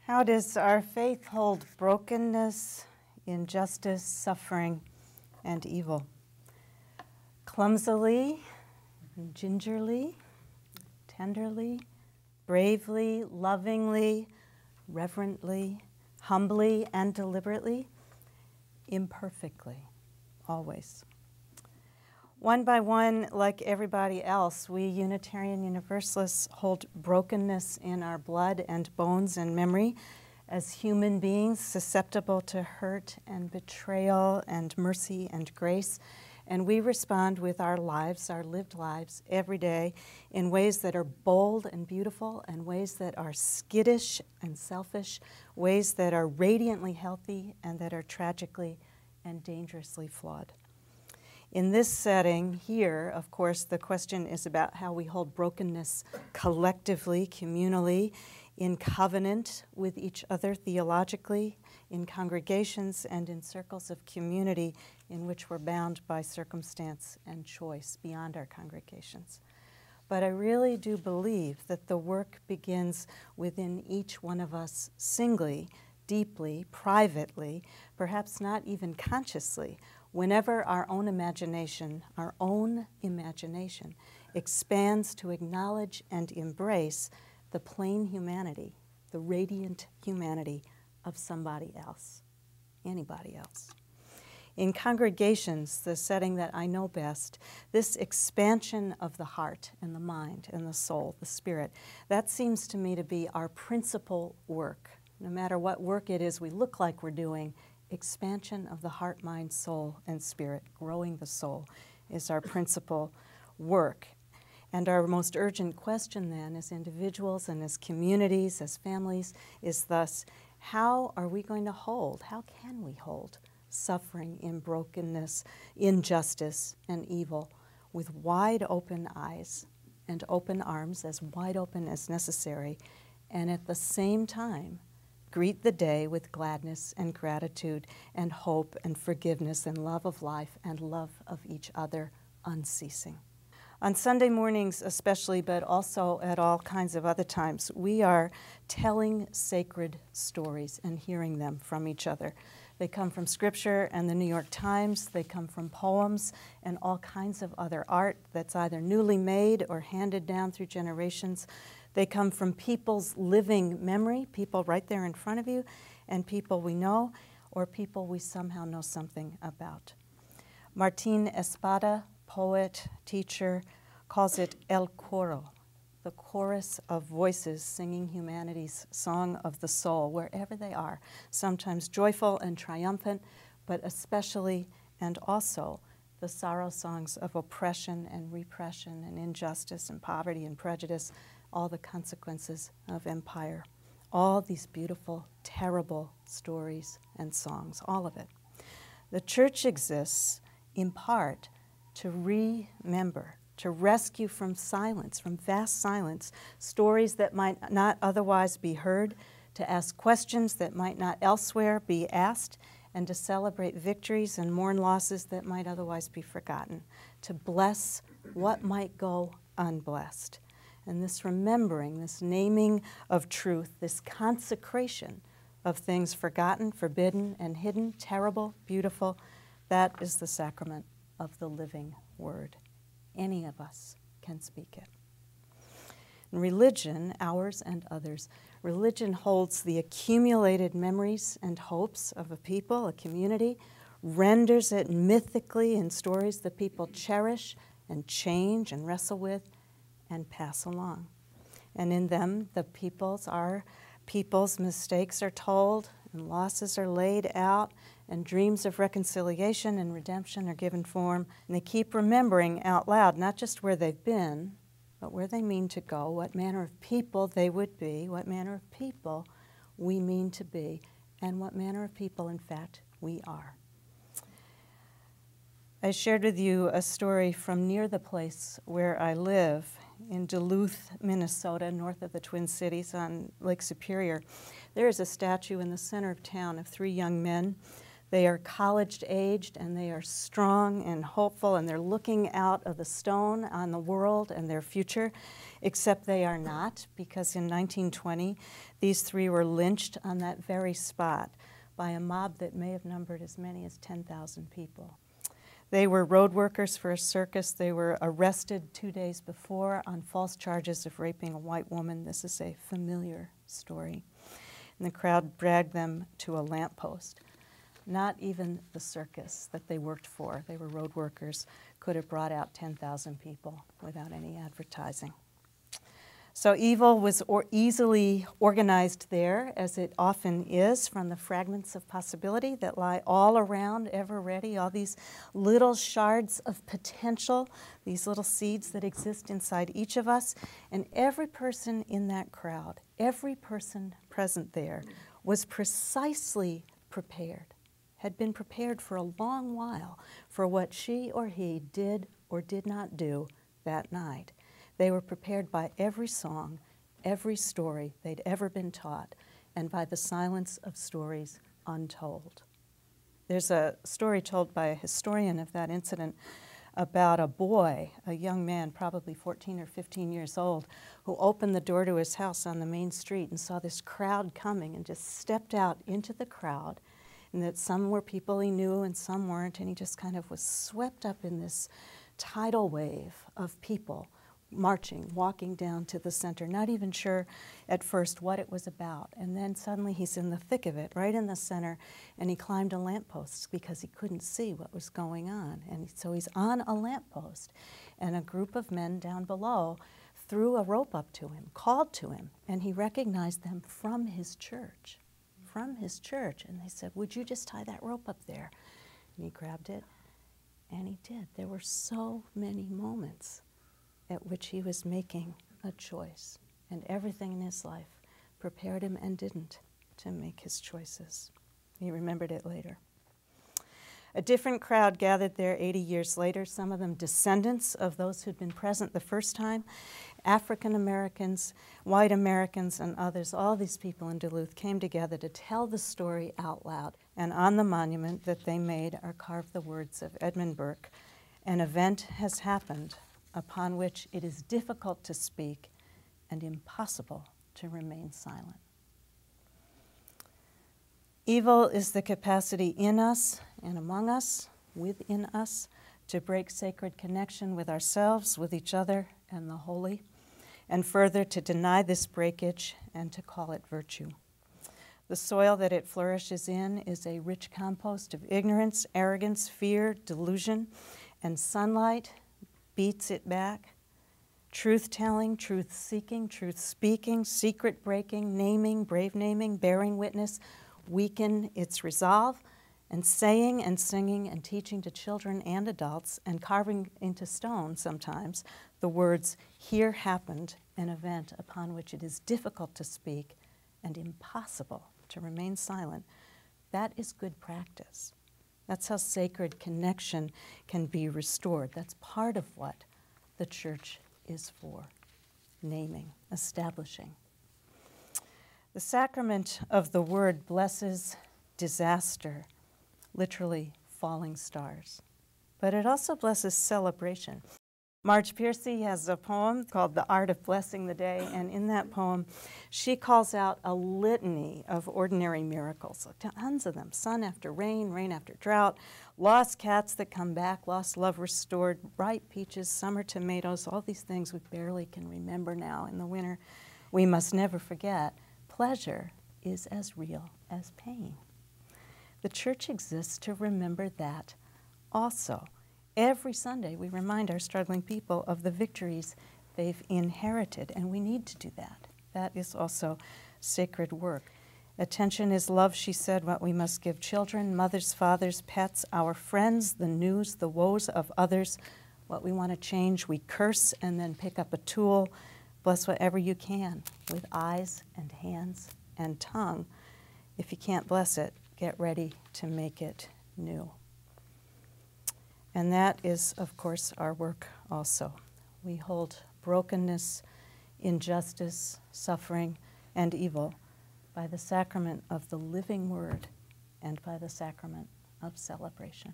How does our faith hold brokenness, injustice, suffering, and evil? Clumsily, gingerly, tenderly, bravely, lovingly, reverently, humbly, and deliberately, imperfectly, always. One by one, like everybody else, we Unitarian Universalists hold brokenness in our blood and bones and memory as human beings susceptible to hurt and betrayal and mercy and grace. And we respond with our lives, our lived lives, every day in ways that are bold and beautiful, and ways that are skittish and selfish, ways that are radiantly healthy and that are tragically and dangerously flawed. In this setting here, of course, the question is about how we hold brokenness collectively, communally, in covenant with each other theologically, in congregations and in circles of community in which we're bound by circumstance and choice beyond our congregations. But I really do believe that the work begins within each one of us singly, deeply, privately, perhaps not even consciously, whenever our own imagination expands to acknowledge and embrace the plain humanity, the radiant humanity of somebody else, anybody else. In congregations, the setting that I know best, this expansion of the heart and the mind and the soul, the spirit, that seems to me to be our principal work. No matter what work it is we look like we're doing, expansion of the heart, mind, soul, and spirit, growing the soul, is our principal work. And our most urgent question then, as individuals and as communities, as families, is thus, how are we going to hold, how can we hold suffering in brokenness, injustice, and evil with wide open eyes and open arms, as wide open as necessary, and at the same time greet the day with gladness and gratitude and hope and forgiveness and love of life and love of each other unceasing. On Sunday mornings especially, but also at all kinds of other times, we are telling sacred stories and hearing them from each other. They come from Scripture and the New York Times. They come from poems and all kinds of other art that's either newly made or handed down through generations. They come from people's living memory, people right there in front of you, and people we know, or people we somehow know something about. Martín Espada, poet, teacher, calls it El Coro, the chorus of voices singing humanity's song of the soul, wherever they are, sometimes joyful and triumphant, but especially and also the sorrow songs of oppression and repression and injustice and poverty and prejudice, all the consequences of empire. All these beautiful, terrible stories and songs, all of it. The church exists in part to remember, to rescue from silence, from vast silence, stories that might not otherwise be heard, to ask questions that might not elsewhere be asked, and to celebrate victories and mourn losses that might otherwise be forgotten, to bless what might go unblessed. And this remembering, this naming of truth, this consecration of things forgotten, forbidden, and hidden, terrible, beautiful, that is the sacrament of the living word. Any of us can speak it. And religion, ours and others, religion holds the accumulated memories and hopes of a people, a community, renders it mythically in stories that people cherish and change and wrestle with and pass along. And in them, our people's mistakes are told, and losses are laid out, and dreams of reconciliation and redemption are given form. And they keep remembering out loud, not just where they've been, but where they mean to go, what manner of people they would be, what manner of people we mean to be, and what manner of people, in fact, we are. I shared with you a story from near the place where I live, in Duluth, Minnesota, north of the Twin Cities on Lake Superior. There is a statue in the center of town of three young men. They are college-aged, and they are strong and hopeful, and they're looking out of the stone on the world and their future, except they are not, because in 1920, these three were lynched on that very spot by a mob that may have numbered as many as 10,000 people. They were road workers for a circus. They were arrested 2 days before on false charges of raping a white woman. This is a familiar story. And the crowd dragged them to a lamppost. Not even the circus that they worked for, they were road workers, could have brought out 10,000 people without any advertising. So evil was easily organized there, as it often is, from the fragments of possibility that lie all around, ever ready, all these little shards of potential, these little seeds that exist inside each of us. And every person in that crowd, every person present there, was precisely prepared, had been prepared for a long while for what she or he did or did not do that night. They were prepared by every song, every story they'd ever been taught, and by the silence of stories untold. There's a story told by a historian of that incident about a boy, a young man, probably 14 or 15 years old, who opened the door to his house on the main street and saw this crowd coming and just stepped out into the crowd, and that some were people he knew and some weren't, and he just kind of was swept up in this tidal wave of people marching, walking down to the center, not even sure at first what it was about. And then suddenly he's in the thick of it, right in the center, and he climbed a lamppost because he couldn't see what was going on. And so he's on a lamppost, and a group of men down below threw a rope up to him, called to him, and he recognized them from his church. From his church. And they said, "Would you just tie that rope up there?" And he grabbed it, and he did. There were so many moments at which he was making a choice, and everything in his life prepared him and didn't to make his choices. He remembered it later. A different crowd gathered there 80 years later, some of them descendants of those who'd been present the first time, African Americans, white Americans, and others. All these people in Duluth came together to tell the story out loud, and on the monument that they made are carved the words of Edmund Burke: "An event has happened upon which it is difficult to speak and impossible to remain silent." Evil is the capacity in us and among us, within us, to break sacred connection with ourselves, with each other, and the holy, and further to deny this breakage and to call it virtue. The soil that it flourishes in is a rich compost of ignorance, arrogance, fear, delusion, and sunlight beats it back. Truth-telling, truth-seeking, truth-speaking, secret-breaking, naming, brave naming, bearing witness weaken its resolve, and saying and singing and teaching to children and adults and carving into stone sometimes the words, "Here happened an event upon which it is difficult to speak and impossible to remain silent." That is good practice. That's how sacred connection can be restored. That's part of what the church is for, naming, establishing. The sacrament of the word blesses disaster, literally falling stars, but it also blesses celebration. Marge Piercy has a poem called "The Art of Blessing the Day," and in that poem, she calls out a litany of ordinary miracles, tons of them: sun after rain, rain after drought, lost cats that come back, lost love restored, ripe peaches, summer tomatoes, all these things we barely can remember now in the winter. We must never forget, pleasure is as real as pain. The church exists to remember that also. Every Sunday, we remind our struggling people of the victories they've inherited, and we need to do that. That is also sacred work. Attention is love, she said, what we must give children, mothers, fathers, pets, our friends, the news, the woes of others. What we want to change, we curse and then pick up a tool. Bless whatever you can with eyes and hands and tongue. If you can't bless it, get ready to make it new. And that is, of course, our work also. We hold brokenness, injustice, suffering, and evil by the sacrament of the living word and by the sacrament of celebration.